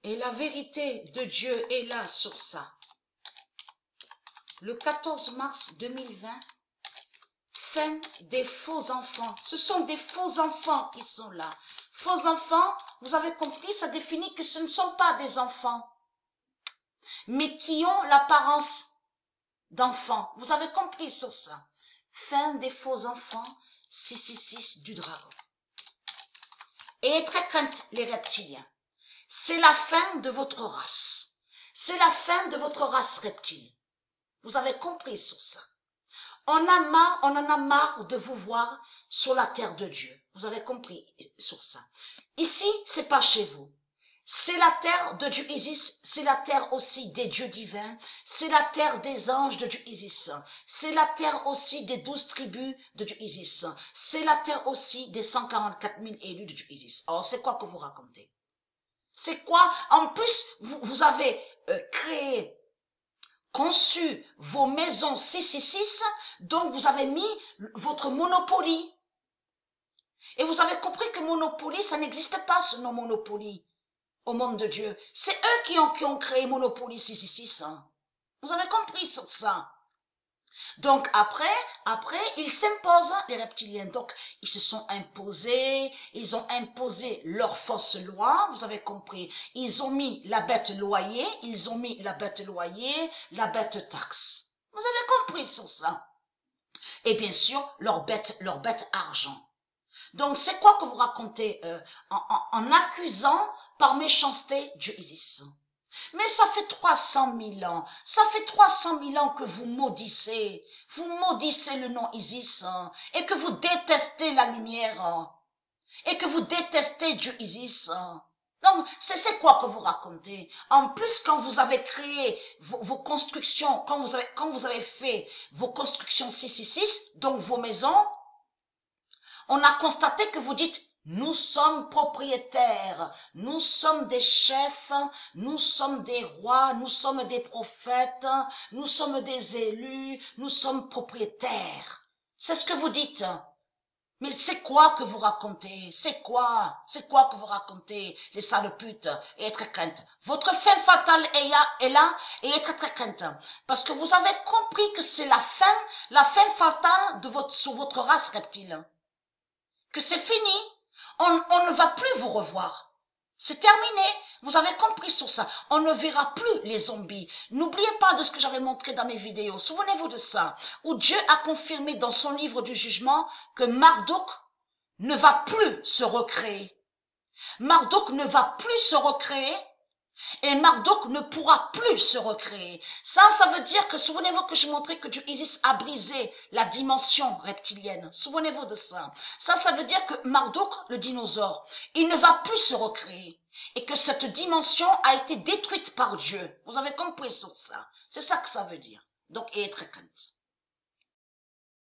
Et la vérité de Dieu est là sur ça. Le 14 mars 2020, fin des faux enfants. Ce sont des faux enfants qui sont là. Faux enfants, vous avez compris, ça définit que ce ne sont pas des enfants, mais qui ont l'apparence d'enfants. Vous avez compris sur ça. Fin des faux enfants, 666 du dragon. Et très crainte les reptiliens. C'est la fin de votre race. C'est la fin de votre race reptile. Vous avez compris sur ça. On en a marre de vous voir sur la terre de Dieu. Vous avez compris sur ça. Ici, c'est pas chez vous. C'est la terre de Dieu Isis, c'est la terre aussi des dieux divins, c'est la terre des anges de Dieu Isis, c'est la terre aussi des 12 tribus de Dieu Isis, c'est la terre aussi des 144 000 élus de Dieu Isis. Alors, c'est quoi que vous racontez? C'est quoi? En plus, vous avez créé, conçu vos maisons 666, donc vous avez mis votre Monopoly. Et vous avez compris que Monopoly, ça n'existe pas ce nom Monopoly au monde de Dieu. C'est eux qui ont créé Monopoly 666. Hein. Vous avez compris sur ça. Donc après, ils s'imposent, les reptiliens. Donc, ils se sont imposés, ils ont imposé leur fausse loi, vous avez compris. Ils ont mis la bête loyer, la bête taxe. Vous avez compris sur ça. Et bien sûr, leur bête argent. Donc, c'est quoi que vous racontez en accusant par méchanceté Dieu Isis? Mais ça fait 300 000 ans, que vous maudissez le nom Isis, hein, et que vous détestez la lumière, hein, et que vous détestez Dieu Isis. Hein. Donc, c'est quoi que vous racontez? En plus, quand vous avez créé vos constructions, quand vous avez fait vos constructions 666, donc vos maisons, on a constaté que vous dites, nous sommes propriétaires, nous sommes des chefs, nous sommes des rois, nous sommes des prophètes, nous sommes des élus, nous sommes propriétaires. C'est ce que vous dites. Mais c'est quoi que vous racontez? C'est quoi que vous racontez, les sales putes, et être crainte? Votre fin fatale est là, et être très crainte. Parce que vous avez compris que c'est la fin fatale sur votre race reptile. Que c'est fini, on ne va plus vous revoir. C'est terminé, vous avez compris sur ça. On ne verra plus les zombies. N'oubliez pas de ce que j'avais montré dans mes vidéos, souvenez-vous de ça, où Dieu a confirmé dans son livre du jugement que Marduk ne va plus se recréer. Marduk ne va plus se recréer. Et Marduk ne pourra plus se recréer. Ça veut dire que, souvenez-vous que je montrais que Dieu Isis a brisé la dimension reptilienne. Souvenez-vous de ça. Ça veut dire que Marduk, le dinosaure, il ne va plus se recréer. Et que cette dimension a été détruite par Dieu. Vous avez compris sur ça. C'est ça que ça veut dire. Donc, et être crainte.